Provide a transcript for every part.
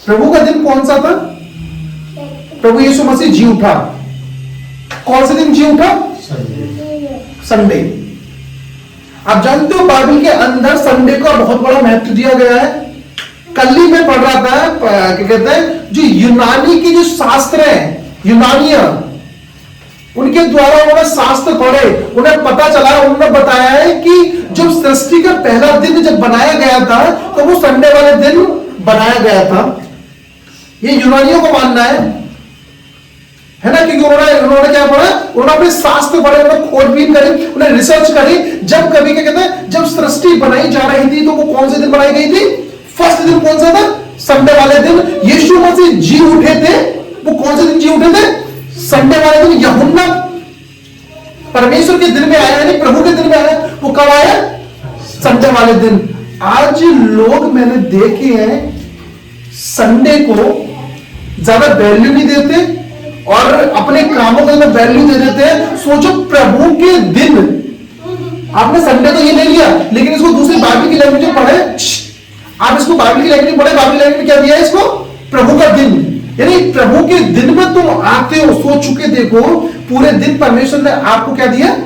प्रभु का दिन कौन सा था? प्रभु यीशु मसीह जी उठा। कौन से दिन जी उठा? संडे। आप जानते हो बाइबल के अंदर संडे को बहुत बड़ा महत्व दिया गया है। कल ही मैं पढ़ रहा था, क्या कहते हैं, जो यूनानी की जो शास्त्र है, यूनानिया, उनके द्वारा उन्होंने शास्त्र पढ़े, उन्हें पता चला, उन्होंने बताया है कि जब सृष्टि का पहला दिन जब बनाया गया था तो वो संडे वाले दिन बनाया गया था। ये यूनानियों को मानना है ना, क्योंकि उन्होंने क्या पढ़ा? उन्होंने अपने शास्त्र पढ़े, उन्होंने खोजबीन करी, उन्होंने रिसर्च करी। जब कभी क्या कहते हैं, जब सृष्टि बनाई जा रही थी तो वो कौन से दिन बनाई गई थी? फर्स्ट दिन कौन सा था? संडे वाले दिन। यीशु मसीह जी उठे थे, वो कौन से दिन जी उठे थे? संडे वाले दिन। यूहन्ना परमेश्वर के दिन में आया, यानी प्रभु के दिन में आया, वो कब आया? संडे वाले दिन। आज लोग मैंने देखे हैं संडे को ज्यादा वैल्यू नहीं देते और अपने कामों को वैल्यू दे देते हैं। सोचो प्रभु के दिन, आपने संडे तो ये ले लिया, लेकिन इसको दूसरी बाइबल की लैंग्वेज में पढ़े, आप इसको बाइबल की लैंग्वेज में पढ़े, बाइबल लैंग्वेज में क्या दिया है इसको? प्रभु का दिन। यानी प्रभु के दिन में तुम आते हो, सोच चुके देखो पूरे दिन परमेश्वर ने आपको क्या दिया?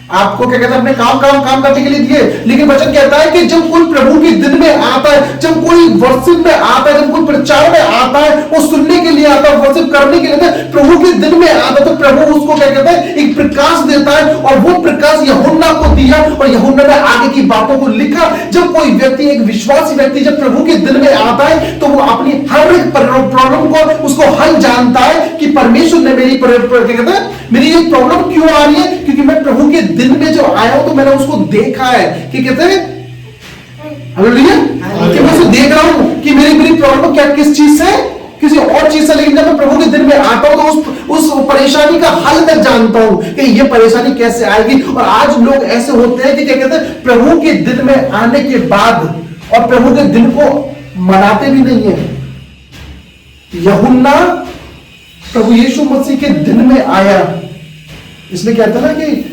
आपको क्या कहते हैं? अपने काम करने के लिए दिए। लेकिन वचन कहता है कि जब कोई प्रभु के दिन में आता है, जब कोई वर्शिप में आता है, जब कोई प्रचार में आता है, वो सुनने के लिए आता है, वर्शिप करने के लिए प्रभु के दिन में आता है, तो प्रभु उसको क्या कहता है? एक प्रकाश देता है, और वो प्रकाश यूहन्ना को दिया और यूहन्ना ने आगे की बातों को लिखा। जब कोई व्यक्ति, एक विश्वासी व्यक्ति जब प्रभु के दिन में आता है तो वो अपनी हर एक प्रॉब्लम को उसको हल जानता है कि परमेश्वर ने मेरी क्या कहते हैं, मेरी ये प्रॉब्लम क्यों आ रही है? क्योंकि मैं प्रभु के दिन में जो आया हूं तो मैंने उसको देखा है कि कहते हैं हालेलुया, कि मैं उसको देख रहा हूं कि मेरी प्रॉब्लम क्या, किस चीज से, किसी और चीज से। लेकिन जब मैं प्रभु के दिन में आता हूं तो उस परेशानी का हल मैं जानता हूं कि ये परेशानी कैसे आएगी। और आज लोग ऐसे होते हैं कि क्या कहते हैं, प्रभु के दिन में आने के बाद और प्रभु के दिन को मनाते भी नहीं है। यूहन्ना प्रभु यीशु मसीह के दिन में आया, इसलिए कहता है ना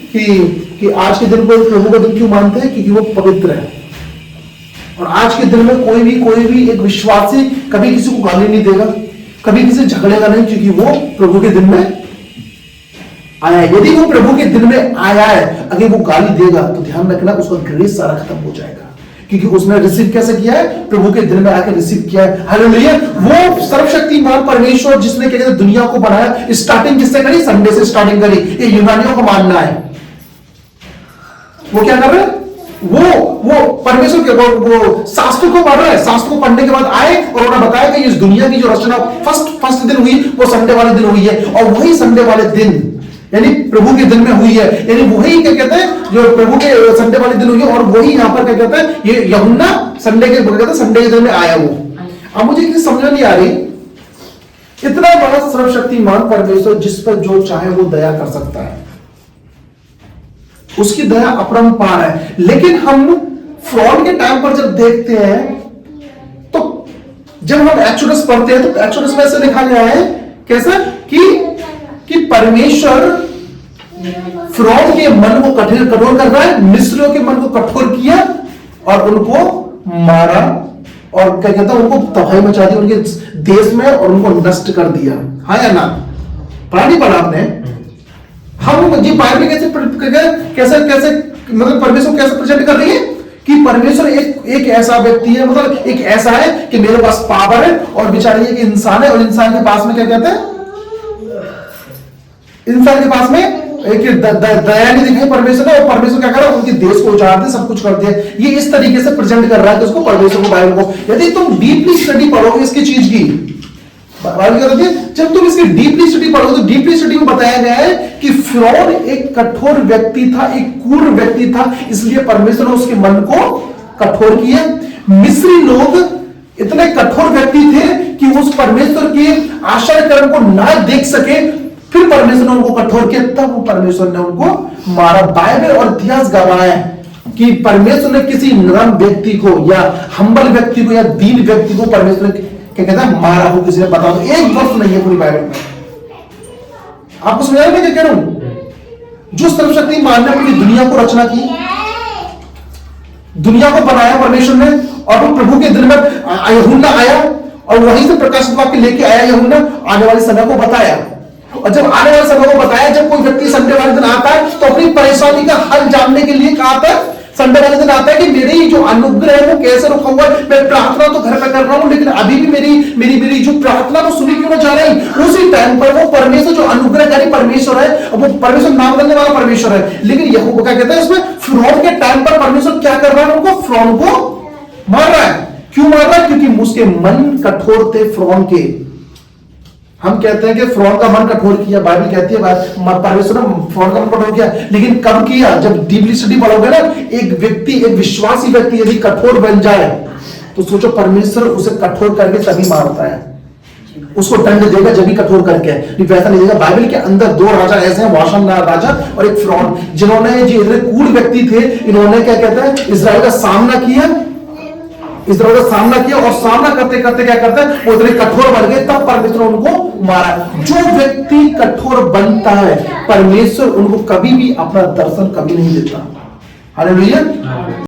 कि आज के दिन को प्रभु का दिन क्यों मानते हैं? क्योंकि वो पवित्र है। और आज के दिन में कोई भी एक विश्वासी कभी किसी को गाली नहीं देगा, कभी किसी झगड़ेगा नहीं, क्योंकि वो प्रभु के दिन में आया है। यदि वो प्रभु के दिन में आया है, अगर वो गाली देगा तो ध्यान रखना उसका ग्रेस सारा खत्म हो जाएगा, क्योंकि उसने रिसीव कैसे किया है? प्रभु के दिन में आकर रिसीव किया है। हालेलुया। वो सर्वशक्तिमान परमेश्वर जिसने क्या कहते हैं दुनिया को बनाया, स्टार्टिंग किससे करी? संडे से स्टार्टिंग करी। ये यूनानियों का मानना है। वो क्या कर रहे हैं? वो परमेश्वर के वो शास्त्र को पढ़ रहे हैं। शास्त्र को पढ़ने के बाद आए और उन्होंने बताया कि इस दुनिया की जो रचना फर्स्ट दिन हुई वो संडे वाले दिन हुई है, और वही संडे वाले दिन यानी प्रभु के दिन में हुई है। यानी वही क्या कहते हैं, जो प्रभु के संडे वाले दिन हुई है, और वही यहां पर क्या कहते हैं, ये यूहन्ना संडे के दिन में आया वो। अब मुझे किसी समझ नहीं आ रही, इतना बड़ा सर्वशक्तिमान परमेश्वर जिस पर जो चाहे वो दया कर सकता है, उसकी दया अपरंपार है। लेकिन हम फ्रॉड के टाइम पर जब देखते हैं, तो जब हम एक्सोडस पढ़ते हैं तो एक्सोडस में ऐसे लिखा गया है कैसा कि परमेश्वर फिरौन के मन को कठोर कर रहा है, मिस्रियों के मन को कठोर किया और उनको मारा, और क्या कहता है, उनको तबाही मचा दी उनके देश में और उनको नष्ट कर दिया। हाँ या ना? पढ़ा नहीं पढ़ा आपने? हम ये बाइबल कैसे कैसे मतलब परमेश्वर कैसे प्रेजेंट कर रही है कि परमेश्वर एक ऐसा व्यक्ति है, मतलब एक ऐसा है कि मेरे पास पावर है, और बेचारे एक इंसान है, और इंसान के पास में क्या कहते हैं, इंसान के पास में एक दया नहीं दिखाई परमेश्वर ने, और परमेश्वर क्या कर रहा है, उनके देश को उजाड़ दे, सब कुछ कर दिया। ये इस तरीके से प्रेजेंट कर रहा है उसको, परमेश्वर को, बाइबल को। यदि तुम डीपली स्टडी पढ़ोगे इसकी चीज की, बाइबल क्या कहती है, जब तुम इसकी डीपली स्टडी पढ़ोगे तो डीपली स्टडी में बताया गया है कि फिरौन एक कठोर व्यक्ति था, एक क्रूर व्यक्ति था, इसलिए परमेश्वर ने उसके मन को कठोर किया। मिस्री लोग इतने कठोर व्यक्ति थे कि उस परमेश्वर के आश्चर्य कर्म को ना देख सके, फिर परमेश्वर ने उनको कठोर किया, तब वो परमेश्वर ने उनको मारा। बाइबल और इतिहास गवाह है कि परमेश्वर ने किसी नरम व्यक्ति को या हम्बल व्यक्ति को या दीन व्यक्ति को परमेश्वर ने क्या कहता है, मारा हो। किसी ने बताओ, एक वर्ष नहीं है पूरी बाइबल में। आपको समझ में क्या कह रहा हूं? जो सर्वशक्ति मान ने पूरी दुनिया को रचना की, दुनिया को बनाया परमेश्वर ने, और वो प्रभु के दिन में यूहन्ना आया, और वहीं से प्रकाशित वाक्य लेके आया यूहन्ना, आने वाले समय को बताया। और जब आने वाले समय को बताया, जब कोई व्यक्ति संडे वाले दिन आता है तो अपनी परेशानी का हल जानने के लिए कहा आता है, संडे वाले दिन आता है कि मेरी जो अनुग्रह है वो कैसे रुका हुआ है। मैं प्रार्थना तो घर पे कर रहा हूं, लेकिन अभी भी मेरी जो प्रार्थना वो सुनी क्यों ना जा रही। उसी टाइम पर वो परमेश्वर जो अनुग्रहकारी परमेश्वर है, वो परमेश्वर नाम करने वाला परमेश्वर है, लेकिन यहोवा क्या कहता है इसमें, फ्रॉड के टाइम पर परमेश्वर क्या कर रहा है, उनको फ्रॉड को मार रहा है। क्यों मार रहा है? क्योंकि उसके मन कठोर थे फ्रॉड के। हम कहते हैं कि फ्रॉड का मन कठोर किया, बाइबल कहती है परमेश्वर ने फ्रॉड का मन कठोर किया, लेकिन कब किया? जब डीपली स्टडी पढ़ोगे ना, एक व्यक्ति, एक विश्वासी व्यक्ति यदि कठोर बन जाए तो सोचो परमेश्वर उसे कठोर करके तभी मारता है, उसको दंड देगा जब भी कठोर करके, वैसा नहीं देगा। बाइबल के अंदर दो राजा ऐसे हैं, वाशन राजा और एक फ्रॉड, जिन्होंने जो कूल व्यक्ति थे, इन्होंने क्या कहते हैं इजराइल का सामना किया, इजराइल का सामना किया, और सामना करते करते क्या करते हैं वो इतने कठोर बन गए, तब परमेश्वर ने उनको मारा। जो व्यक्ति कठोर बनता है परमेश्वर उनको कभी भी अपना दर्शन कभी नहीं देता। हालेलुया।